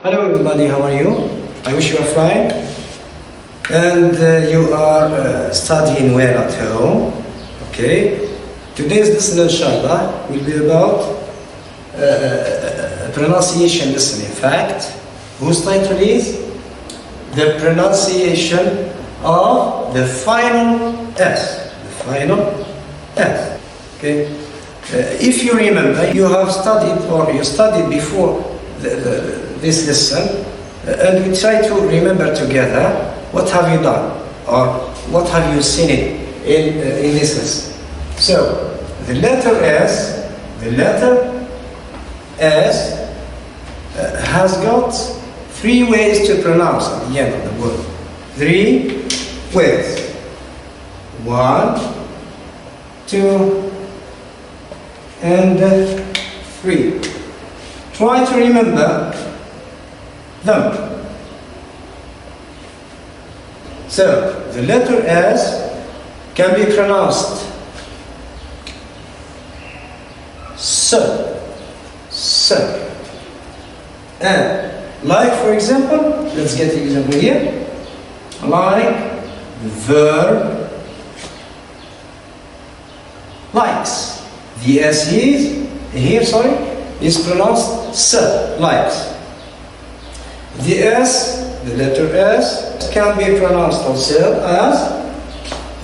Hello everybody, how are you? I wish you are fine and you are studying well at home. Okay, today's lesson inshallah will be about pronunciation lesson. In fact, whose title is the pronunciation of the final S. The final S. Okay. If you remember, you have studied or you studied before this lesson, and we try to remember together what have you done or what have you seen in this lesson. So the letter S has got three ways to pronounce at the end of the word. 3 ways. 1, 2, and 3. Try to remember them. So the letter S can be pronounced S. And like, for example, let's get the example here. Like the verb likes. The S is pronounced S, likes. The S, the letter S, can be pronounced also as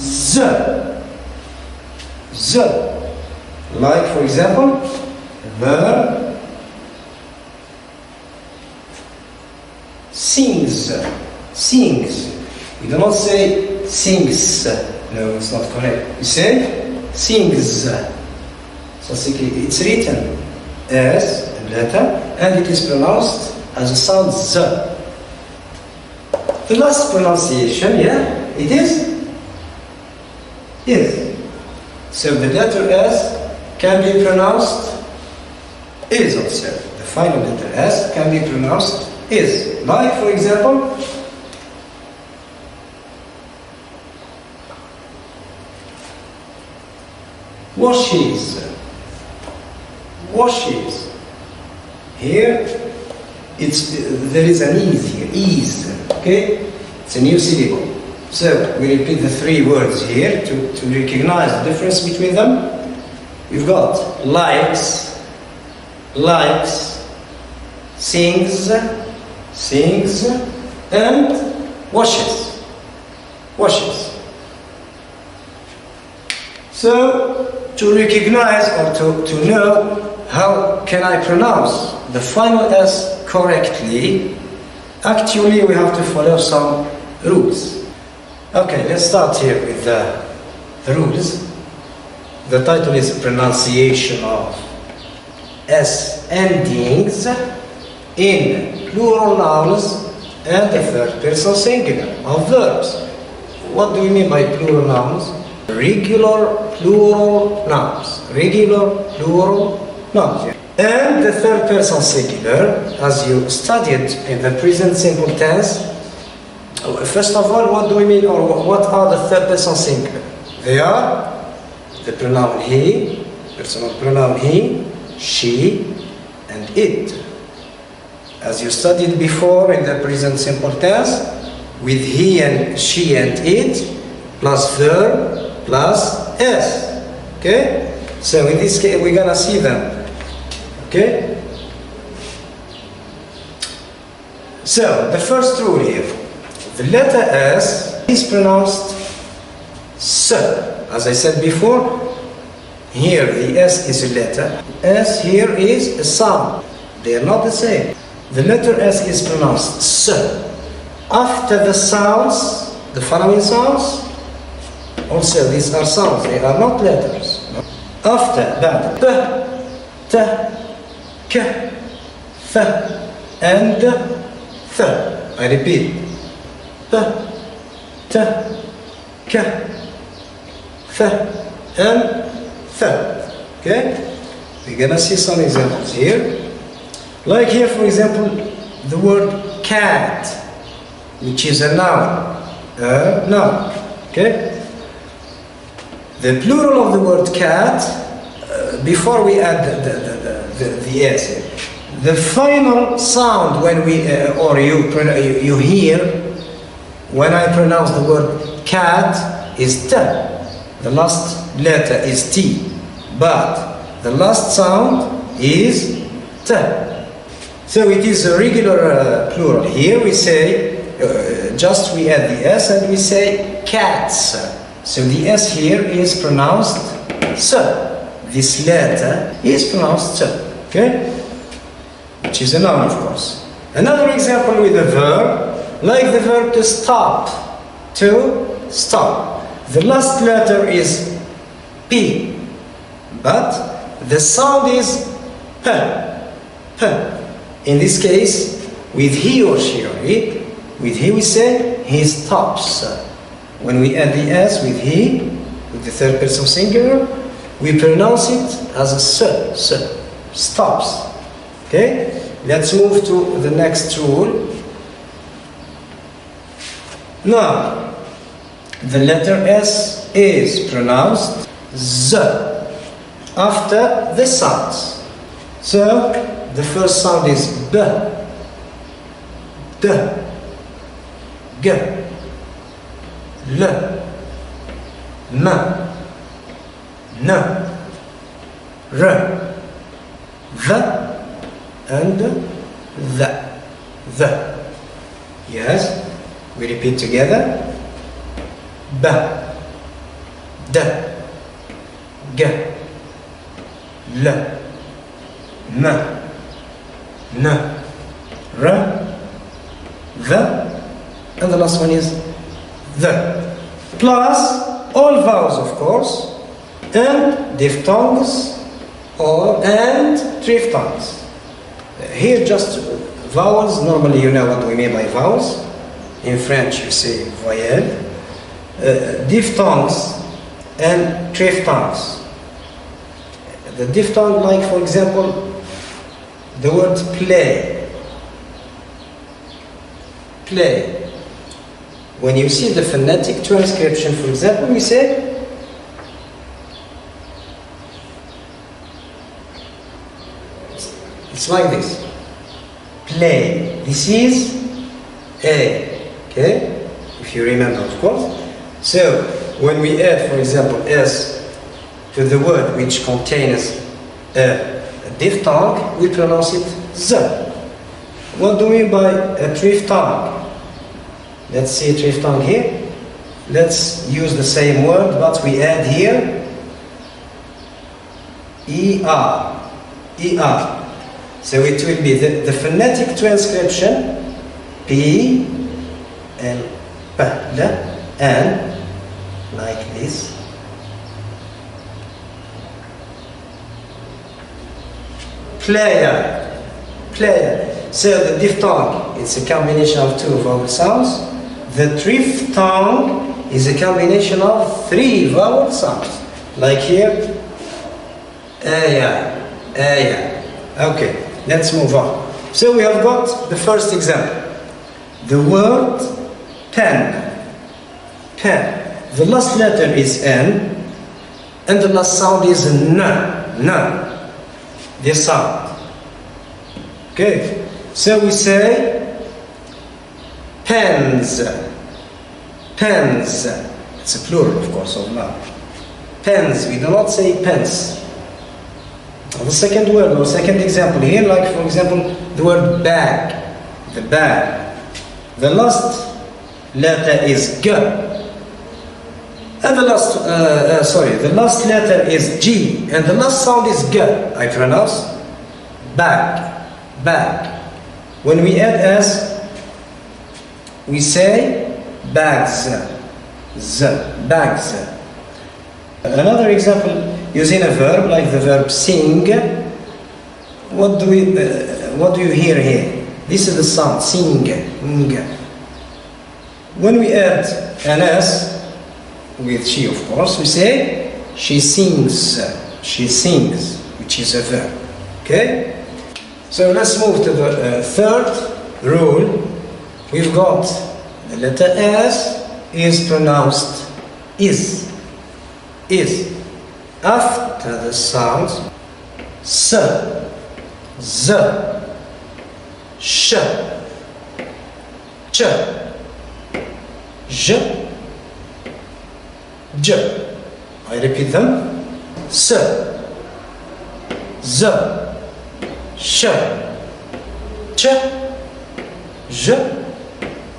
Z. Like, for example, verb sings. You do not say sings. No, it's not correct. You say sings. So it's written as a letter and it is pronounced as a sound Z. The last pronunciation, it is is. So the letter S can be pronounced is also. The final letter S can be pronounced is. Like, for example, washes. Here, there is an ease here. Ease. Okay, it's a new syllable. So we repeat the 3 words here to recognize the difference between them. We've got likes, sings, and washes. So to recognize or to know how can I pronounce the final S correctly, actually we have to follow some rules. Okay, let's start here with the rules. The title is pronunciation of S endings in plural nouns and the third person singular of verbs. What do we mean by plural nouns? Regular plural nouns. And the third person singular, as you studied in the present simple tense. First of all, what do we mean, or what are the third person singular? They are the pronoun he, personal pronoun he, she, and it. As you studied before in the present simple tense, with he and she and it, plus verb, plus S. Okay? So in this case, we're gonna see them. Okay? So, the first rule here. The letter S is pronounced S. As I said before, here the S is a letter. S here is a sound. They are not the same. The letter S is pronounced S. After the sounds, the following sounds, also these are sounds, they are not letters. After that, P, T, K, F, and Th. I repeat. P, T, K, F, and Th. Okay? We're gonna see some examples here. Like here, for example, the word cat, which is a noun. Okay? The plural of the word cat, before we add the S, the final sound when we or you hear when I pronounce the word cat is T. The last letter is T, but the last sound is T. So it is a regular plural. Here we say, just we add the S and we say cats. So the S here is pronounced S. This letter is pronounced S. Okay? Which is a noun, of course. Another example with a verb, like the verb to stop. To stop. The last letter is P, but the sound is P. P. In this case, with he or she or it, with he we say he stops. When we add the S with he, with the third person singular, we pronounce it as a s, stops. Okay? Let's move to the next rule. Now, the letter S is pronounced Z after the sounds. So, the first sound is B, D, G, L, M, N, R, V, and the. Yes, we repeat together. B, D, G, L, M, N, R, the, and the last one is the. Plus all vowels, of course, and diphthongs and triphthongs. Here just vowels. Normally you know what we mean by vowels. In French you say voyelle. Diphthongs and triphthongs. The diphthong, like for example, the word play. Play. When you see the phonetic transcription, for example, we say it's like this. Play. This is A. Okay? If you remember, of course. So, when we add, for example, S to the word which contains a diphthong, we pronounce it Z. What do we mean by a triphthong? Let's see a triphthong here. Let's use the same word, but we add here ER. ER. So it will be the phonetic transcription P and P, and like this. Player. Player. So the diphthong, it's a combination of two vowel sounds. The triphthong is a combination of three vowel sounds. Like here, aya, aya. Okay, let's move on. So we have got the first example. The word pen. Pen. The last letter is N, and the last sound is N. N. This sound. Okay. So we say pens. Pens. It's a plural, of course, of noun. Pens. We do not say pens. The second word or second example here, like for example, the word bag. The bag. The last letter is G. And the last letter is G. And the last sound is G. I pronounce bag. Bag. When we add S, we say bags. Z. Bags. Another example using a verb like the verb sing. What do you hear here? This is the sound sing. When we add an S with she, of course, we say she sings. She sings, which is a verb. Okay? So let's move to the third rule. We've got the letter S is pronounced is. Is. After the sounds S, Z, sh, ch, j, j. I repeat them. S, z, sh, ch, j,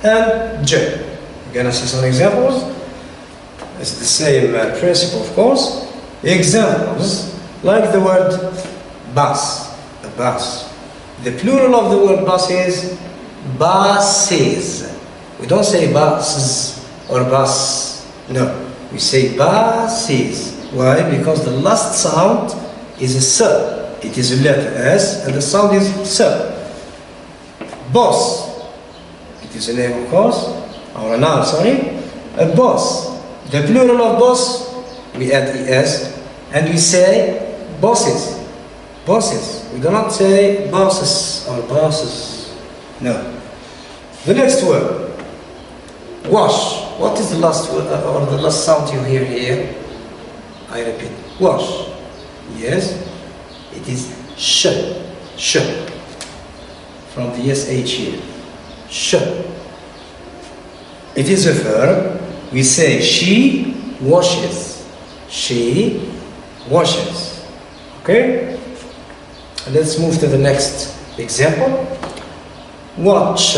and j. You're gonna see some examples. It's the same principle, of course. Examples like the word bus, a bus. The plural of the word bus is buses. We don't say buses or bus. No, we say buses. Why? Because the last sound is a s. It is a letter S, and the sound is s. Boss. It is a name, of course, or a noun. Sorry, a boss. The plural of boss, we add es, and we say bosses. Bosses. We do not say bosses or bosses. No. The next word, wash. What is the last word or the last sound you hear here? I repeat, wash. Yes, it is sh. Sh. From the sh here. Sh. It is a verb. We say she washes. She washes. Okay? Let's move to the next example. Watch.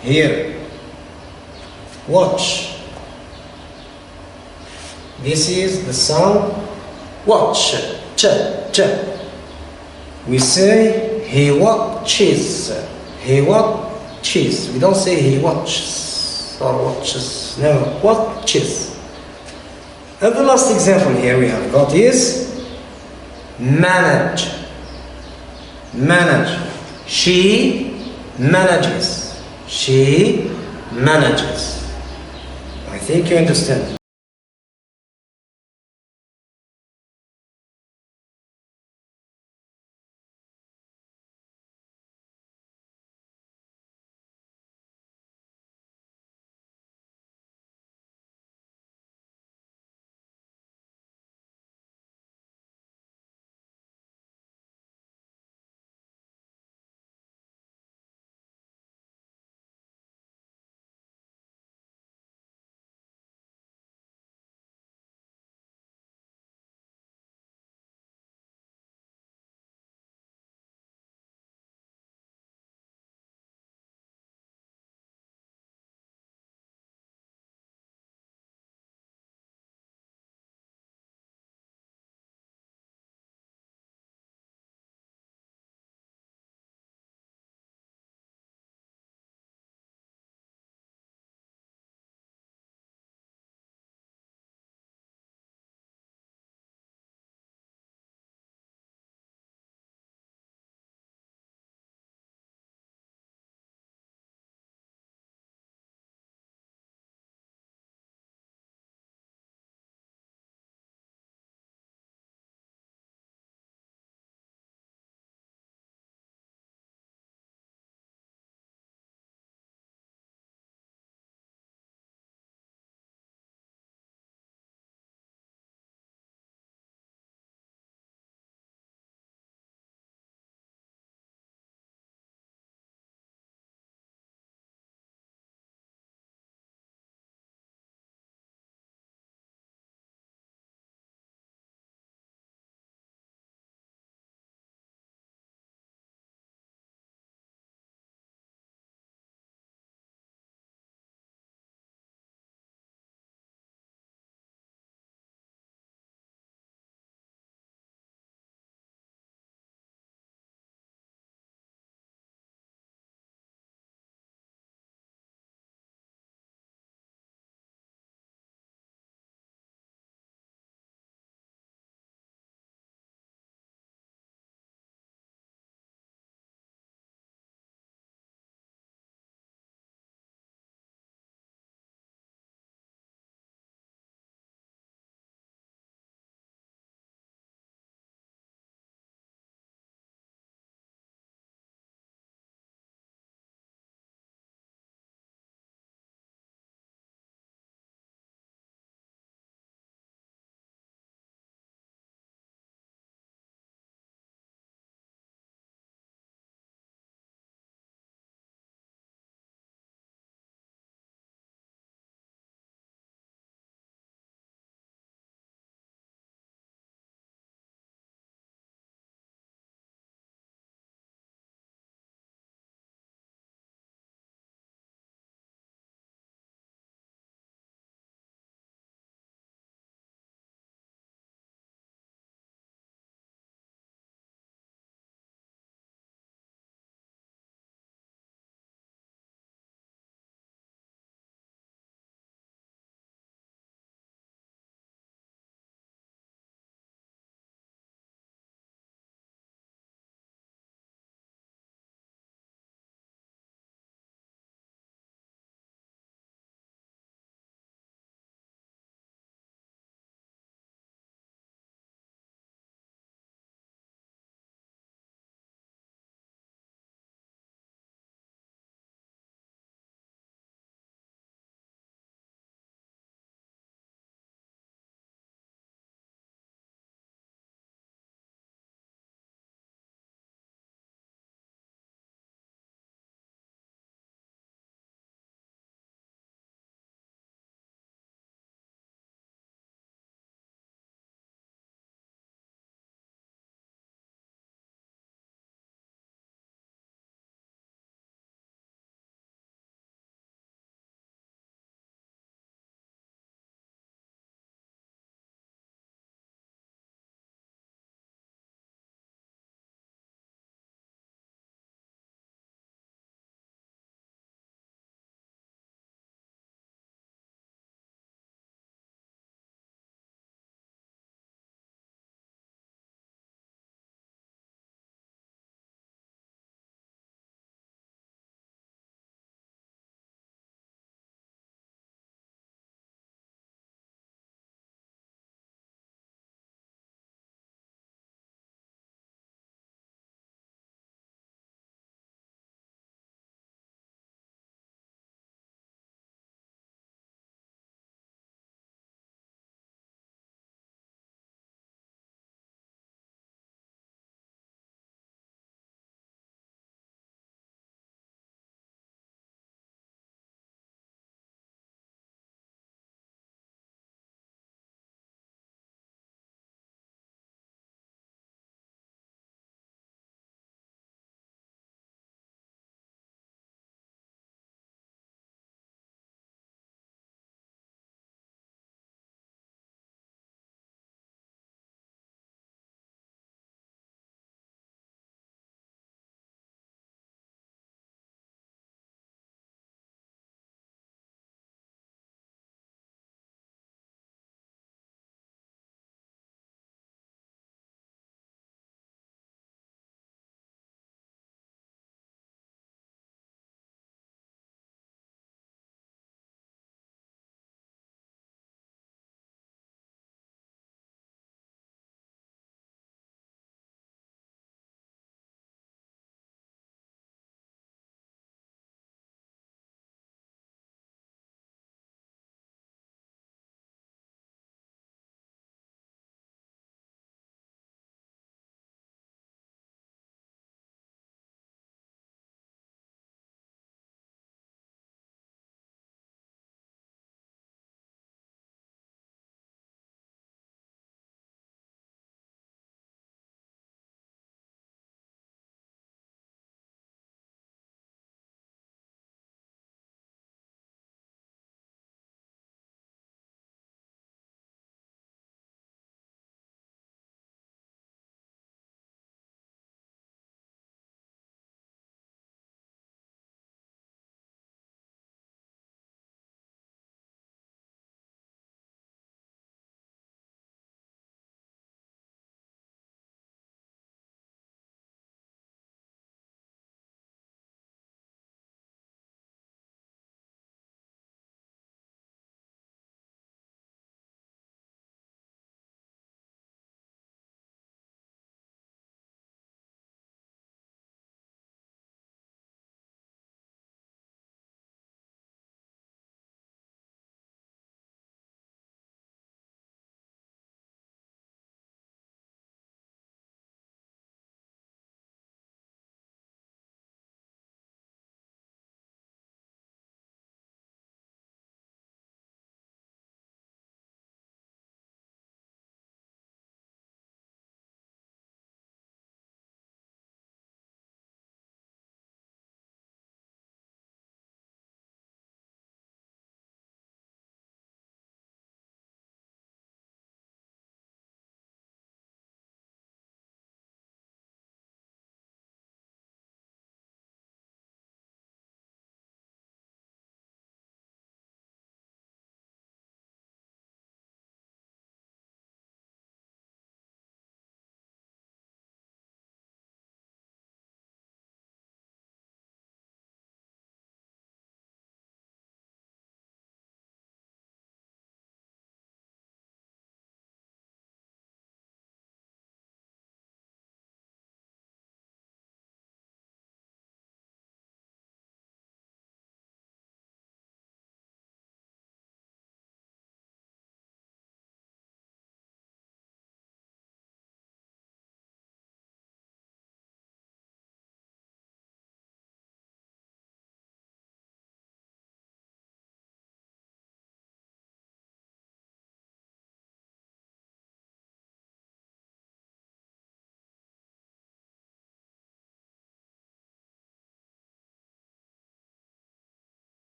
Here. Watch. This is the sound watch. Ch, ch. We say he watches. He watches. We don't say he watches or watches. No, watches. And the last example here we have got is manage. Manage. She manages. She manages. I think you understand.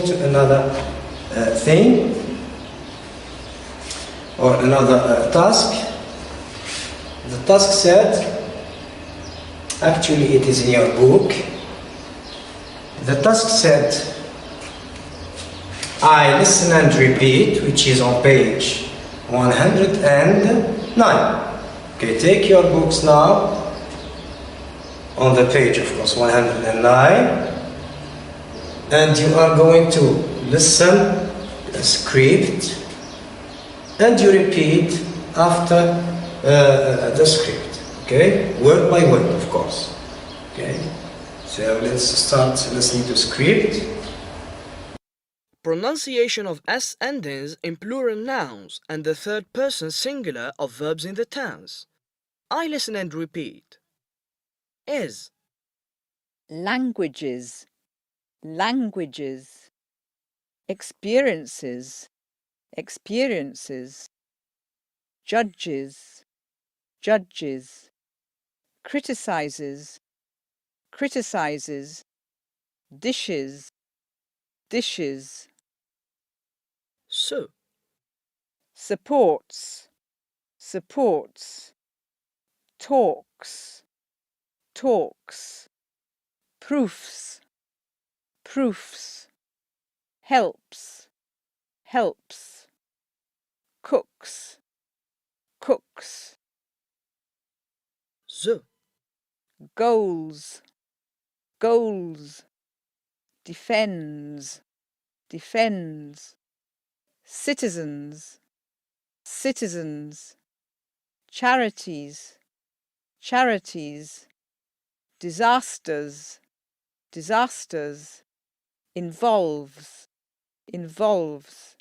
to another thing or another task. The task said, actually it is in your book. The task said, I listen and repeat, which is on page 109. Okay, take your books now on the page, of course, 109, and you are going to listen the script and you repeat after the script, okay, word by word, of course. Okay, so let's start listening to script. Pronunciation of S endings in plural nouns and the third person singular of verbs in the tense. I listen and repeat. Is, languages, languages, experiences, experiences, judges, judges, criticizes, criticizes, dishes, dishes, so, supports, supports, talks, talks, proofs, proofs, helps, helps, cooks, cooks, the, goals, goals, defends, defends, citizens, citizens, charities, charities, disasters, disasters, involves, involves.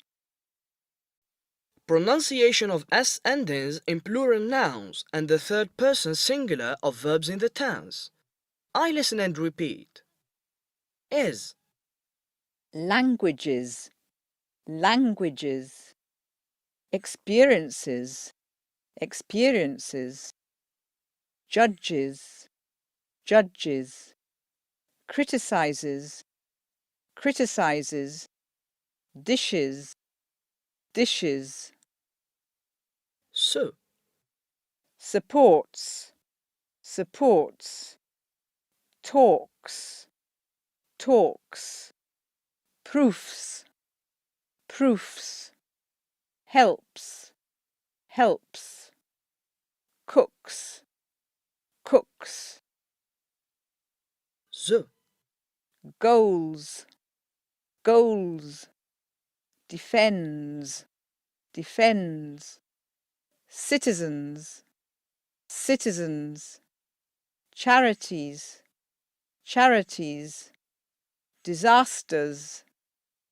pronunciation of S endings in plural nouns and the third person singular of verbs in the tense. I listen and repeat. Is, Languages, languages, experiences, experiences, judges, judges, criticizes, criticizes, dishes, dishes, so, supports, supports, talks, talks, proofs, proofs, helps, helps, cooks, cooks, the, goals, goals, defends, defends, citizens, citizens, charities, charities, disasters,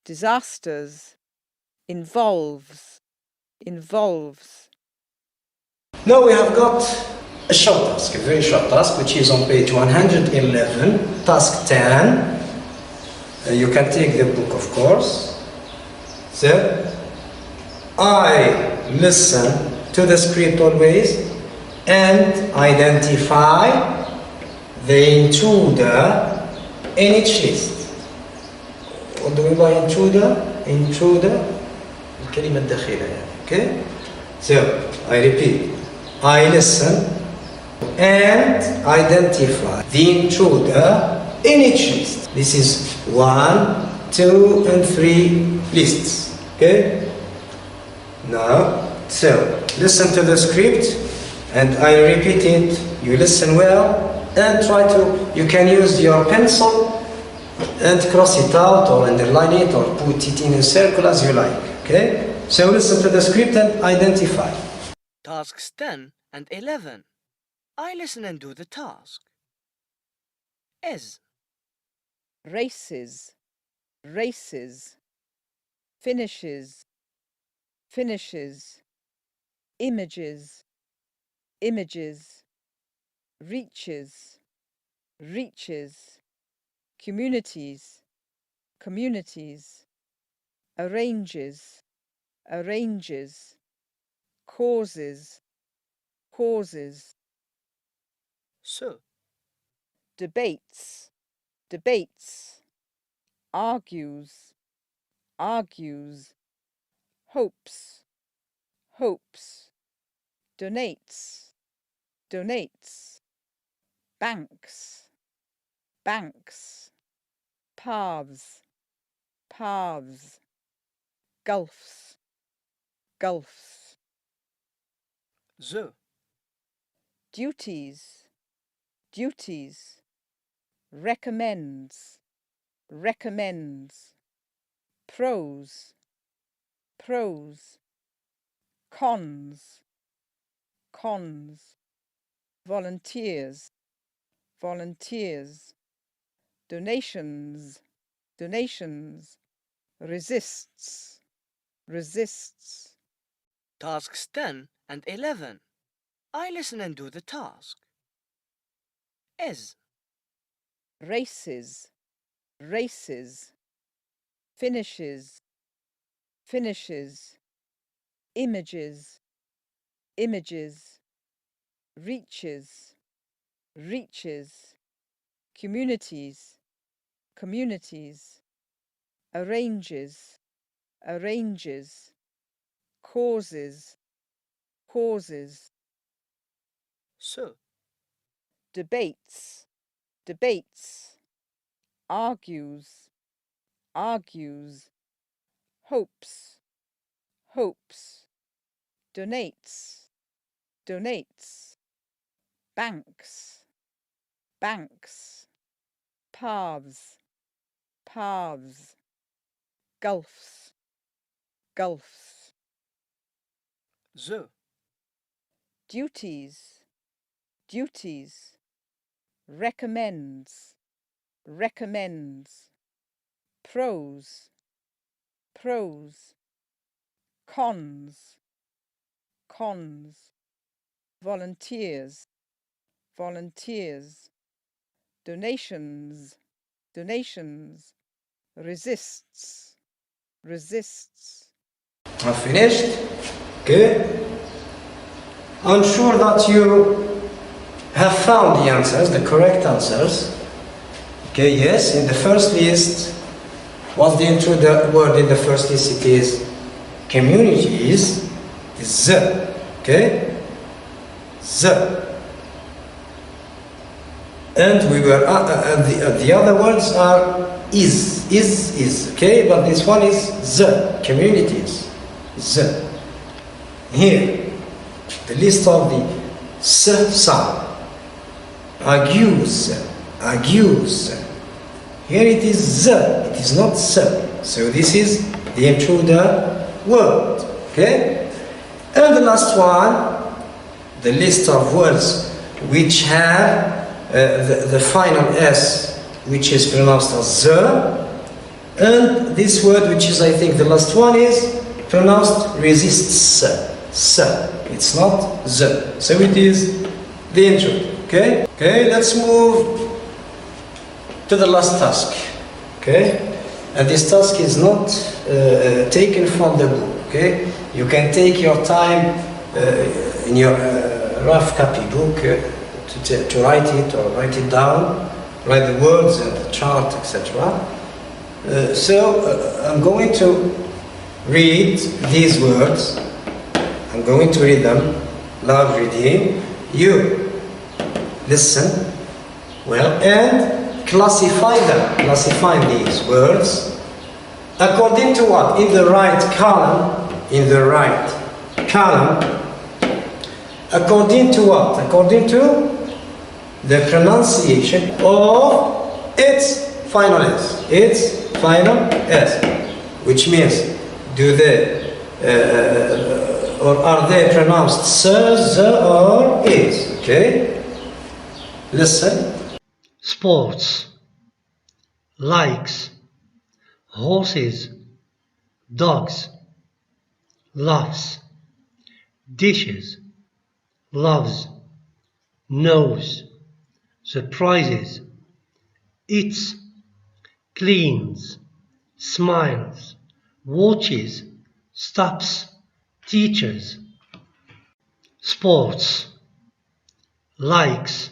disasters, involves, involves. Now we have got a short task, a very short task, which is on page 111, task 10. You can take the book, of course. So, I listen to the script always and identify the intruder in each list. What do we mean by intruder? Intruder, الكلمة الداخلة يعني. Okay? So, I repeat. I listen and identify the intruder in each list. This is 1, 2, and 3 lists. Okay? Now, so listen to the script and I repeat it. You listen well and try to, you can use your pencil and cross it out or underline it or put it in a circle as you like. Okay? So listen to the script and identify. tasks 10 and 11. I listen and do the task. Is, Races, races, finishes, finishes, images, images, reaches, reaches, communities, communities, arranges, arranges, causes, causes, so, debates, debates, argues, argues, hopes, hopes, donates, donates, banks, banks, paths, paths, gulfs, gulfs. The. Duties, duties, recommends, recommends, pros, pros, cons, cons, volunteers, volunteers, donations, donations, resists, resists. Tasks 10 and 11. I listen and do the task. Is. Races, races, finishes, finishes, images, images, reaches, reaches, communities, communities, arranges, arranges, causes, causes. So. Debates, debates, argues, argues, hopes, hopes, donates, donates, banks, banks, paths, paths, gulfs, gulfs. The. Duties, duties, recommends, recommends, pros, pros, cons, cons, volunteers, volunteers, donations, donations, resists, resists. I've finished. Okay. I'm sure that you have found the answers, the correct answers. Okay, yes, in the first list, what's the word in the first list? It is communities, is the, okay? The. And we were, the other words are is, okay? But this one is the, communities, the. Here, the list of the sound. Argues, argues. Here it is the, it is not the. So this is the intruder word, okay? And the last one, the list of words which have the final S, which is pronounced as the, and this word, which is I think the last one, is pronounced resists, se. It's not the. So it is the intruder. Okay? Okay, let's move to the last task. Okay? And this task is not taken from the book. Okay? You can take your time in your rough copy book to write it or write it down, write the words and the chart, etc. So I'm going to read these words. I'm going to read them, loud reading. You listen well and classify them, classify these words according to what? In the right column, in the right column, according to what? According to the pronunciation of its final S, its final S, which means do they or are they pronounced s, z, or is? Okay? Listen. Sports, likes, horses, dogs, laughs, dishes, loves, knows, surprises, eats, cleans, smiles, watches, stops, teachers. Sports, likes,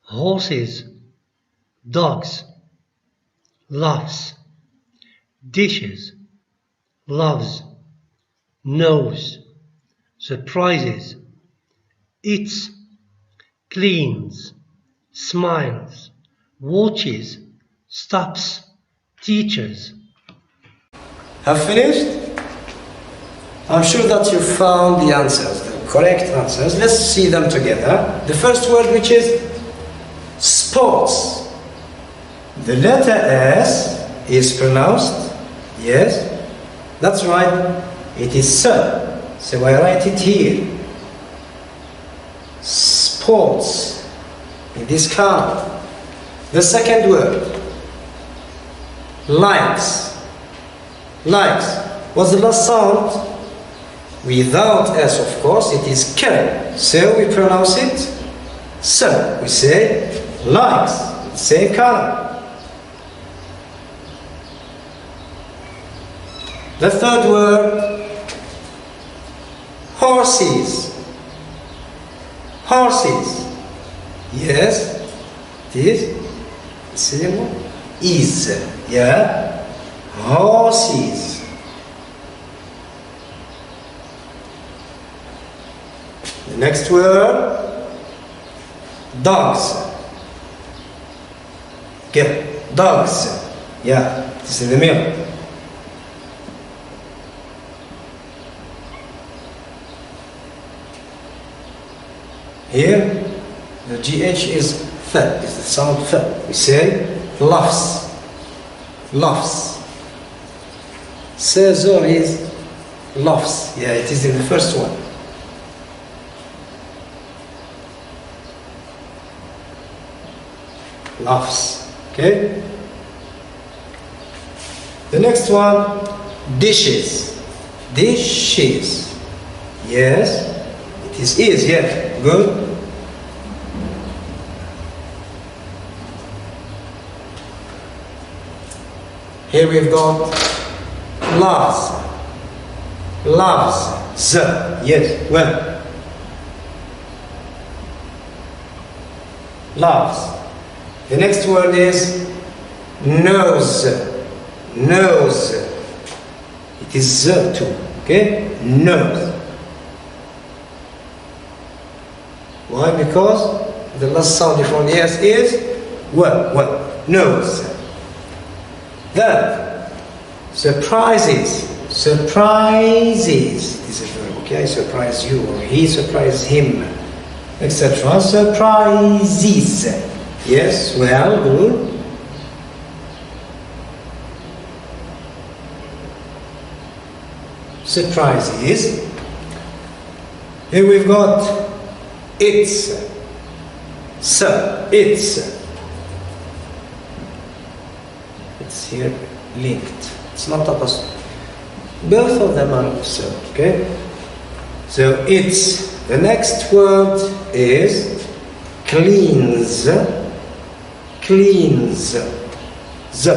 horses, dogs, laughs, dishes, loves, knows, surprises, eats, cleans, smiles, watches, stops, teaches. Have finished? I'm sure that you found the answers, the correct answers. Let's see them together. The first word, which is sports. The letter S is pronounced, yes, that's right, it is S. So I write it here. Sports, in this column. The second word, likes. Likes. What's the last sound? Without S, of course, it is K. So we pronounce it S. We say likes. Same column. The third word, horses. Horses. Yes, it is. The same one. Is. Yeah. Horses. The next word, dogs. Get dogs. Yeah, this is the middle. Here, the GH is F, is the sound F. We say loves. Loves. Caesar is loves. Yeah, it is in the first one. Loves. Okay? The next one, dishes. Dishes. Yes, it is, yeah. Good. Here we've got loves. Loves. Z. Yes, well. Loves. The next word is nose. Nose. It is Z too. Okay? Nose. Why? Because the last sound before the S is well. Nose. Then surprises. Surprises. This is a verb. Okay? I surprise you, or he surprised him, etc. Surprises. Yes, well, good. Surprises. Here we've got it's. So, it's. It's here linked. It's not opposite. Both of them are so, okay? So, it's. The next word is cleans. Cleans. Z.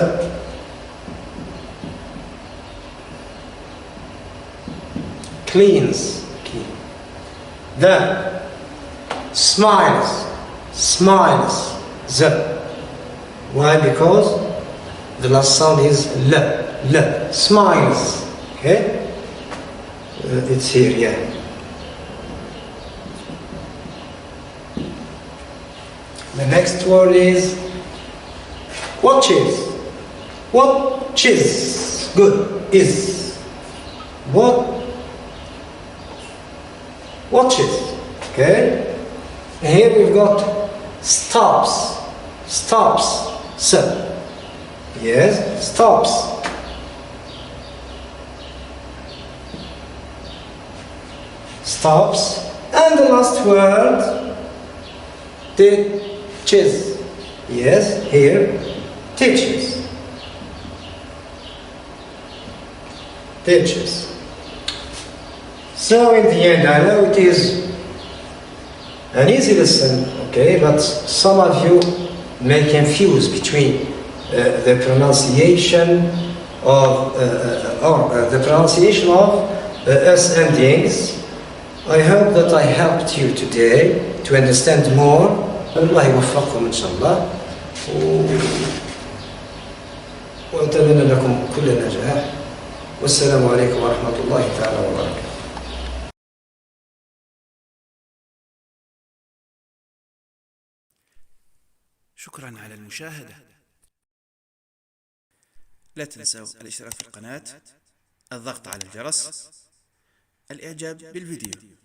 Cleans. Then smiles. Smiles. Z. Why? Because the last sound is L. Smiles. Okay? It's here, yeah. The next word is watches. Watches. Good. Is. Watches. Okay? And here we've got stops. Stops. So. Yes. Stops. Stops. And the last word, teaches. Yes, here, teaches. Teaches. So in the end, I know it is an easy lesson, okay, but some of you may confuse between the pronunciation of S endings. I hope that I helped you today to understand more. الله يوفقكم إن شاء الله وأتمنى لكم كل نجاح والسلام عليكم ورحمة الله تعالى وبركاته. شكرا على المشاهدة. لا تنسوا الاشتراك في القناة، الضغط على الجرس، الإعجاب بالفيديو.